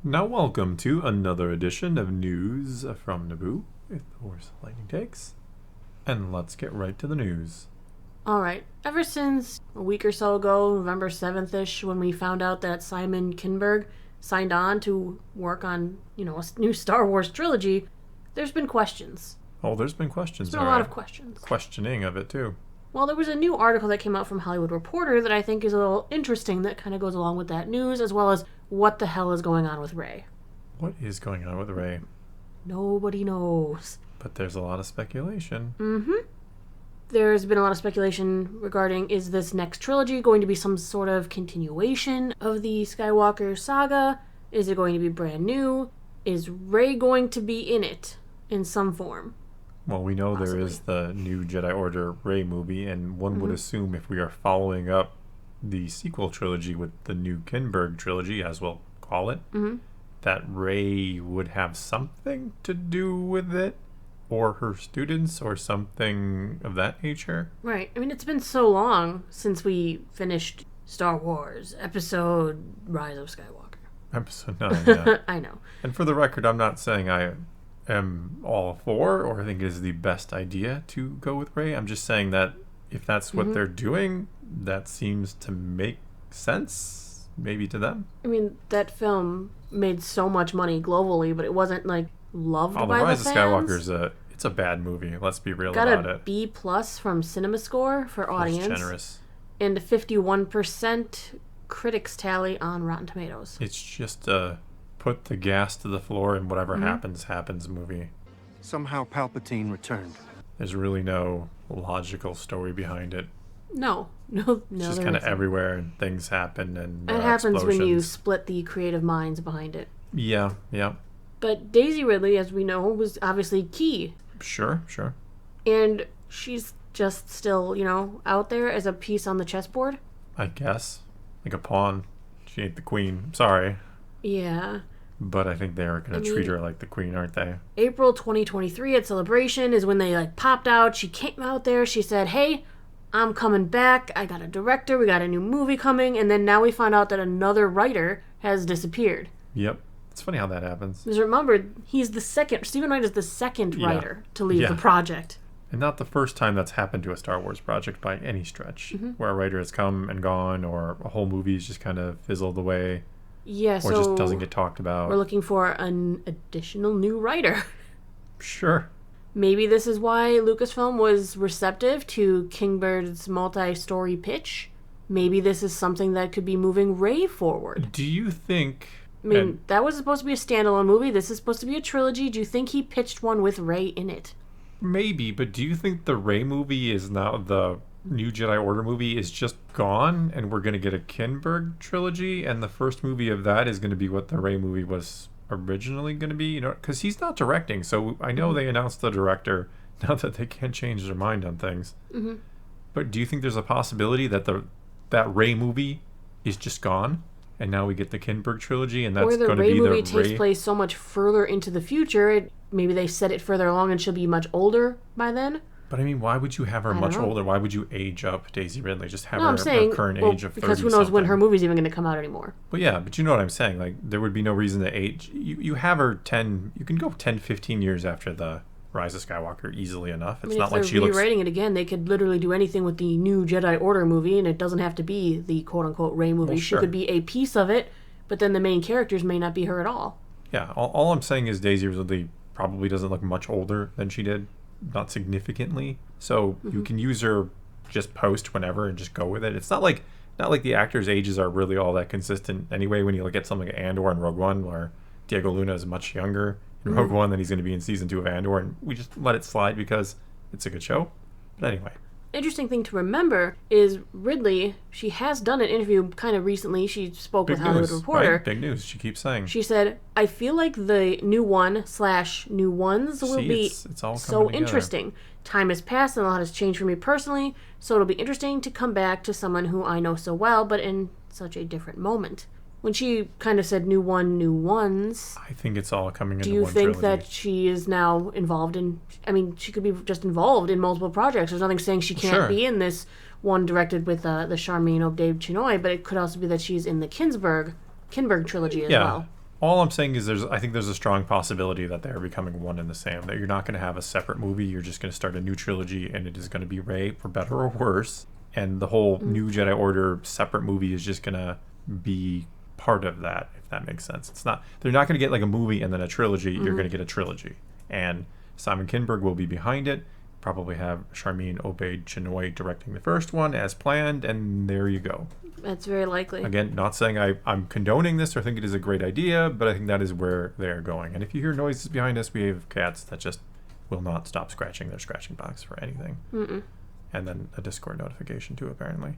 Now welcome to another edition of News from Naboo with Horse Lightning Takes. And let's get right to the news. Alright, ever since a week or so ago, November 7th-ish, when we found out that Simon Kinberg signed on to work on, a new Star Wars trilogy, there's been questions. Oh, there's been questions. There's been a lot of questions. Questioning of it, too. Well, there was a new article that came out from Hollywood Reporter that I think is a little interesting that kind of goes along with that news, as well as what the hell is going on with Rey. What is going on with Rey? Nobody knows. But there's a lot of speculation. Mm-hmm. There's been a lot of speculation regarding, is this next trilogy going to be some sort of continuation of the Skywalker saga? Is it going to be brand new? Is Rey going to be in it in some form? Well, we know Possibly. There is the new Jedi Order Rey movie, and one would assume if we are following up the sequel trilogy with the new Kinberg trilogy, as we'll call it, that Rey would have something to do with it, or her students, or something of that nature. Right. I mean, it's been so long since we finished Star Wars, episode Rise of Skywalker. Episode 9, yeah. I know. And for the record, I'm not saying I am all for or I think it is the best idea to go with Rey. I'm just saying that if that's what they're doing, that seems to make sense, maybe to them. I mean, that film made so much money globally, but it wasn't, loved by the fans. The Rise of Skywalker it's a bad movie. Let's be real about it. Got a B+ from CinemaScore for audience. That's generous. And a 51% critics tally on Rotten Tomatoes. It's just put the gas to the floor and whatever happens movie. Somehow Palpatine returned. There's really no logical story behind it. No. It's just kind of everywhere and things happen and it happens explosions. when you split the creative minds behind it. Yeah. But Daisy Ridley, as we know, was obviously key. Sure. And she's just still, out there as a piece on the chessboard. I guess. Like a pawn. She ain't the queen. Sorry. Yeah. But I think they're going to treat her like the queen, aren't they? April 2023 at Celebration is when they popped out. She came out there. She said, hey, I'm coming back. I got a director. We got a new movie coming. And then now we find out that another writer has disappeared. Yep. It's funny how that happens. Because remember, Stephen Knight is the second writer to leave the project. And not the first time that's happened to a Star Wars project by any stretch, where a writer has come and gone, or a whole movie's just kind of fizzled away. Yeah, or just doesn't get talked about. We're looking for an additional new writer. Sure. Maybe this is why Lucasfilm was receptive to Kinberg's multi-story pitch. Maybe this is something that could be moving Rey forward. Do you think... I mean, that was supposed to be a standalone movie. This is supposed to be a trilogy. Do you think he pitched one with Rey in it? Maybe, but do you think the Rey movie is now the new Jedi Order movie is just gone and we're going to get a Kinberg trilogy and the first movie of that is going to be what the Rey movie was originally going to be? Because he's not directing, so I know they announced the director, not that they can't change their mind on things. But do you think there's a possibility that that Rey movie is just gone? And now we get the Kinberg trilogy, and that's going to be the Rey... Or the Rey movie takes place so much further into the future, maybe they set it further along and she'll be much older by then. But I mean, why would you have her much older? Why would you age up Daisy Ridley? Just have her current age of 30-something. Because who knows when her movie's even going to come out anymore. Well, yeah, but you know what I'm saying. There would be no reason to age... You have her 10... You can go 10, 15 years after the Rise of Skywalker easily enough. It's not like she looks... If they're rewriting it again, they could literally do anything with the new Jedi Order movie, and it doesn't have to be the quote-unquote Rey movie. Well, sure. She could be a piece of it, but then the main characters may not be her at all. Yeah, all I'm saying is Daisy Ridley probably doesn't look much older than she did. Not significantly. So you can use her just post whenever and just go with it. It's not like the actors' ages are really all that consistent anyway when you look at something like Andor and Rogue One, where Diego Luna is much younger in Rogue One than he's going to be in season 2 of Andor, and we just let it slide because it's a good show. But anyway. Interesting thing to remember is Ridley, she has done an interview kind of recently. She spoke with Hollywood Reporter. Right? Big news. She keeps saying. She said, I feel like the new one/new ones will be it's all so together. Interesting. Time has passed and a lot has changed for me personally, so it'll be interesting to come back to someone who I know so well, but in such a different moment. When she kind of said new ones, I think it's all coming into one trilogy. Do you think trilogy. that she is now involved in... I mean, she could be just involved in multiple projects. There's nothing saying she can't be in this one directed with the Charmin O'Dave Chinoy, but it could also be that she's in the Kinberg trilogy as well. All I'm saying is I think there's a strong possibility that they're becoming one and the same. That you're not going to have a separate movie. You're just going to start a new trilogy, and it is going to be Rey, for better or worse. And the whole New Jedi Order separate movie is just going to be part of that, if that makes sense. It's not. They're not going to get like a movie and then a trilogy. You're going to get a trilogy, and Simon Kinberg will be behind it. Probably have Charmin Obaid-Chinoy directing the first one as planned, and there you go. That's very likely. Again, not saying I'm condoning this or think it is a great idea, but I think that is where they're going. And if you hear noises behind us, we have cats that just will not stop scratching their scratching box for anything. And then a Discord notification too, apparently.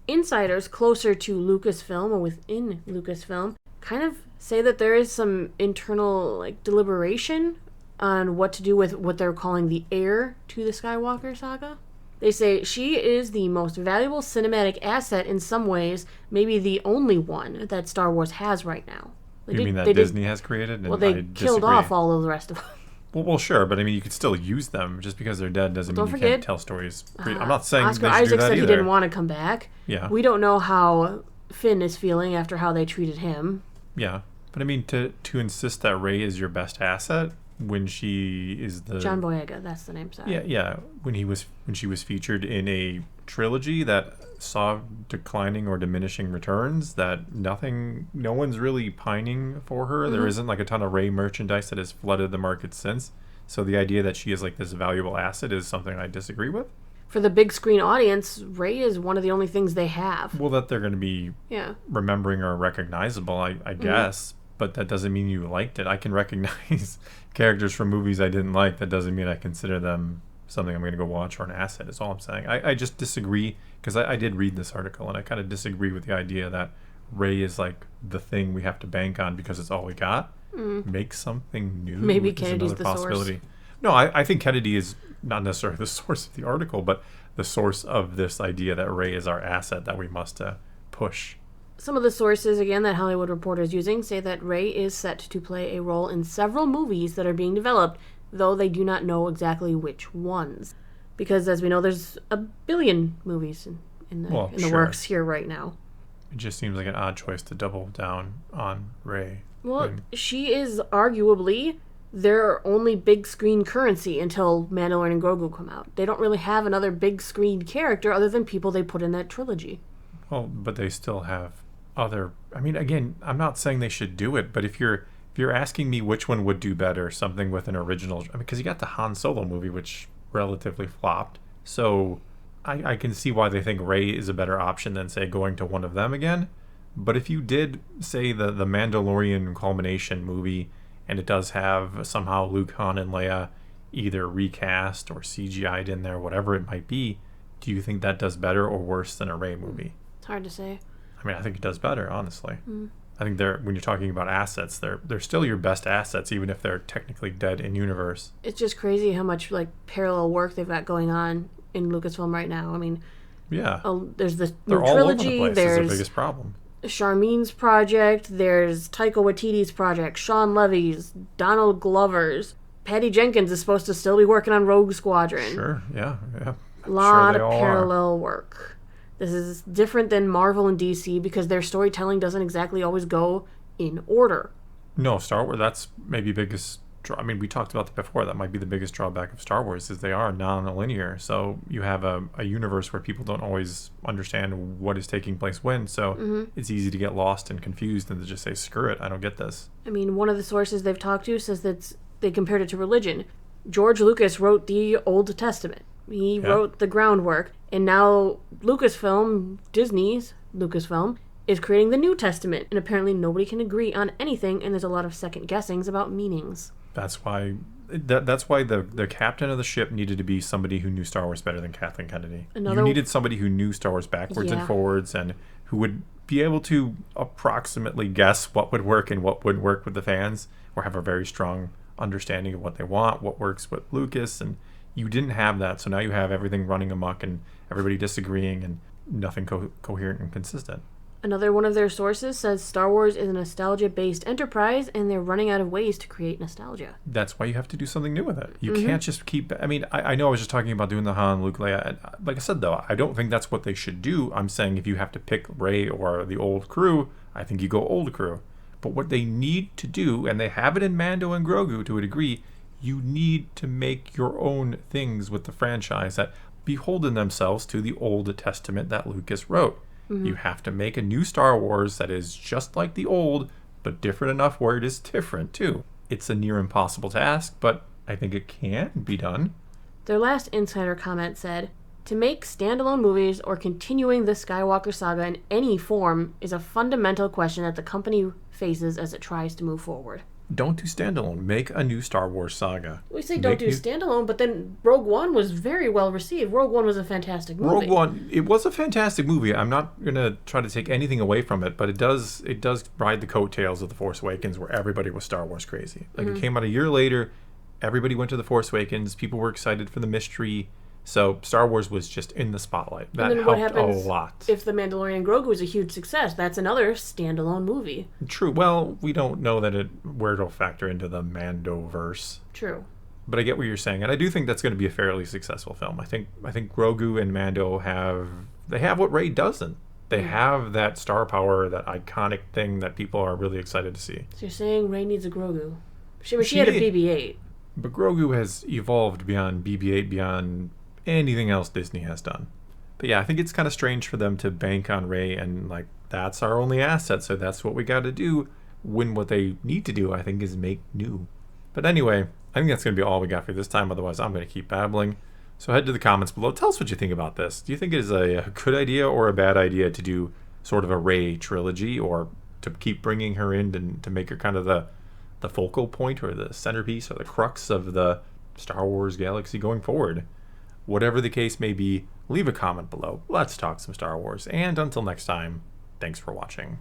Insiders closer to Lucasfilm or within Lucasfilm kind of say that there is some internal like deliberation on what to do with what they're calling the heir to the Skywalker saga. They say she is the most valuable cinematic asset in some ways, maybe the only one that Star Wars has right now. You mean that Disney has created? And well, they killed off all of the rest of them. Well, sure, but I mean, you could still use them. Just because they're dead doesn't mean you can't tell stories. I'm not saying Oscar they should Isaac do that said either. he didn't want to come back. Yeah. We don't know how Finn is feeling after how they treated him. Yeah, but I mean, to insist that Rey is your best asset when she is the John Boyega, that's the name. Sorry. Yeah. When she was featured in a trilogy that saw declining or diminishing returns, that no one's really pining for her. There isn't like a ton of Rey merchandise that has flooded the market since. So the idea that she is like this valuable asset is something I disagree with. For the big screen audience, Rey is one of the only things they have. Well, that they're going to be remembering or recognizable, I guess. But that doesn't mean you liked it. I can recognize characters from movies I didn't like. That doesn't mean I consider them something I'm going to go watch or an asset, is all I'm saying. I just disagree, because I did read this article, and I kind of disagree with the idea that Rey is like the thing we have to bank on because it's all we got. Make something new. Maybe Kennedy's the source. No, I think Kennedy is not necessarily the source of the article, but the source of this idea that Rey is our asset that we must push. Some of the sources, again, that Hollywood Reporter is using say that Rey is set to play a role in several movies that are being developed, though they do not know exactly which ones. Because, as we know, there's a billion movies in the works here right now. It just seems like an odd choice to double down on Rey. Well, she is arguably their only big screen currency until Mandalorian and Grogu come out. They don't really have another big screen character other than people they put in that trilogy. Well, but they still have other... I mean, again, I'm not saying they should do it, but if you're asking me which one would do better, something with an original... I mean, because you got the Han Solo movie, which relatively flopped. So I can see why they think Rey is a better option than, say, going to one of them again. But if you did, say, the Mandalorian culmination movie, and it does have somehow Luke, Han, and Leia either recast or CGI'd in there, whatever it might be, do you think that does better or worse than a Rey movie? It's hard to say. I mean, I think it does better, honestly. I think when you're talking about assets, they're still your best assets, even if they're technically dead in universe. It's just crazy how much like parallel work they've got going on in Lucasfilm right now. I mean, there's the new all trilogy. Over the place. There's That's the biggest problem. Charmin's project. There's Taika Waititi's project. Sean Levy's, Donald Glover's. Patty Jenkins is supposed to still be working on Rogue Squadron. Sure, yeah. A lot of parallel work. This is different than Marvel and DC because their storytelling doesn't exactly always go in order. No, Star Wars, that's maybe biggest... I mean, we talked about that before. That might be the biggest drawback of Star Wars is they are non-linear. So you have a universe where people don't always understand what is taking place when. So it's easy to get lost and confused and to just say, screw it, I don't get this. I mean, one of the sources they've talked to says that they compared it to religion. George Lucas wrote the Old Testament. He wrote the groundwork. And now Lucasfilm, Disney's Lucasfilm, is creating the New Testament. And apparently nobody can agree on anything. And there's a lot of second guessings about meanings. That's why the captain of the ship needed to be somebody who knew Star Wars better than Kathleen Kennedy. You needed somebody who knew Star Wars backwards and forwards and who would be able to approximately guess what would work and what wouldn't work with the fans, or have a very strong understanding of what they want, what works with Lucas. And you didn't have that, so now you have everything running amok and everybody disagreeing and nothing coherent and consistent. Another one of their sources says Star Wars is a nostalgia-based enterprise and they're running out of ways to create nostalgia. That's why you have to do something new with it. You can't just keep... I mean, I know I was just talking about doing the Han, Luke, Leia. And like I said, though, I don't think that's what they should do. I'm saying if you have to pick Rey or the old crew, I think you go old crew. But what they need to do, and they have it in Mando and Grogu to a degree, you need to make your own things with the franchise that beholden themselves to the Old Testament that Lucas wrote. You have to make a new Star Wars that is just like the old, but different enough where it is different too. It's a near impossible task, but I think it can be done. Their last insider comment said, "To make standalone movies or continuing the Skywalker saga in any form is a fundamental question that the company faces as it tries to move forward." Don't do standalone. Make a new Star Wars saga. We say don't do standalone, but then Rogue One was very well received. Rogue One was a fantastic movie. Rogue One, it was a fantastic movie. I'm not going to try to take anything away from it, but it does ride the coattails of The Force Awakens where everybody was Star Wars crazy. Like it came out a year later, everybody went to The Force Awakens, people were excited for the mystery, so Star Wars was just in the spotlight. That and then what helped a happens lot. if The Mandalorian Grogu is a huge success? That's another standalone movie. True. Well, we don't know where it'll factor into the Mandoverse. True. But I get what you're saying, and I do think that's going to be a fairly successful film. I think Grogu and Mando have what Rey doesn't. They have that star power, that iconic thing that people are really excited to see. So you're saying Rey needs a Grogu? She had a BB-8. But Grogu has evolved beyond BB-8, beyond anything else Disney has done. But yeah, I think it's kind of strange for them to bank on Rey and like, that's our only asset, so that's what we got to do, when what they need to do, I think, is make new. But anyway, I think that's going to be all we got for this time, otherwise I'm going to keep babbling. So head to the comments below. Tell us what you think about this. Do you think it is a good idea or a bad idea to do sort of a Rey trilogy, or to keep bringing her in and to make her kind of the focal point or the centerpiece or the crux of the Star Wars galaxy going forward? Whatever the case may be, leave a comment below. Let's talk some Star Wars. And until next time, thanks for watching.